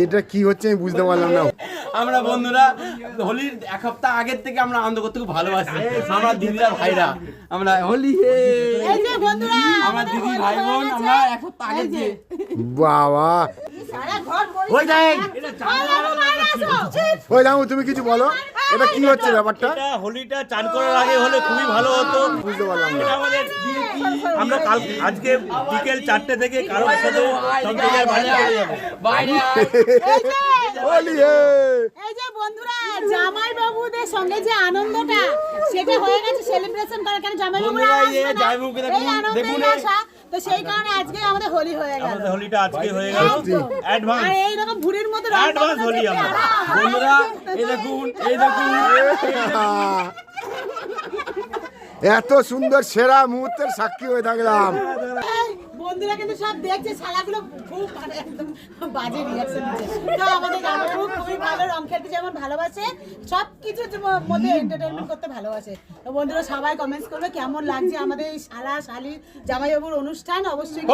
এটা কি হচ্ছে আমি বুঝতে পারলাম না। আমরা বন্ধুরা হোলির এক সপ্তাহ আগের থেকে আমরা আনন্দ করতে খুব ভালোবাসি। আমরা দিদিরা ভাইরা আমরা হোলি আমার দিদি ভাই বোন আমরা এক সপ্তাহ আগের থেকে বাবা ওই জামু তুমি কিছু বলো, এটা কি হচ্ছে ব্যাপারটা? হোলিটা চান করার আগে হলে খুবই ভালো হতো। বুঝতে পারলাম না। আমরা কাল আজকে বিকেল 4টে থেকে কারোর সাথে এই যে বন্ধুরা জামাই বাবুদের সঙ্গে যে আনন্দটা সেটা হয়ে গেছে সেলিব্রেশন করার কারণে জামাই বাবুরা দেখুন তো সেই কারণে আজকে আমাদের হোলি হয়ে গেল। আমাদের হোলিটা আজকে হয়ে গেল অ্যাডভান্স। আর এই রকম ভুরির মতো অ্যাডভান্স হোলি আমরা বন্ধুরা এই দেখুন এত সুন্দর সেরা মুহূর্তের সাক্ষী হয়ে থাকলাম। বন্ধুরা কিন্তু সব দেখছে শালাগুলো খুব একদম বাজে রিঅ্যাকশন দিচ্ছে। তো আমাদের জামাইবাবু খুবই ভালো রং খেলতে যেমন ভালোবাসে, সব কিছুর মধ্যে এন্টারটেইনমেন্ট করতে ভালোবাসে। তো বন্ধুরা সবাই কমেন্টস করবে কেমন লাগছে আমাদের এই শালা শালির জামাইবাবুর অনুষ্ঠান। অবশ্যই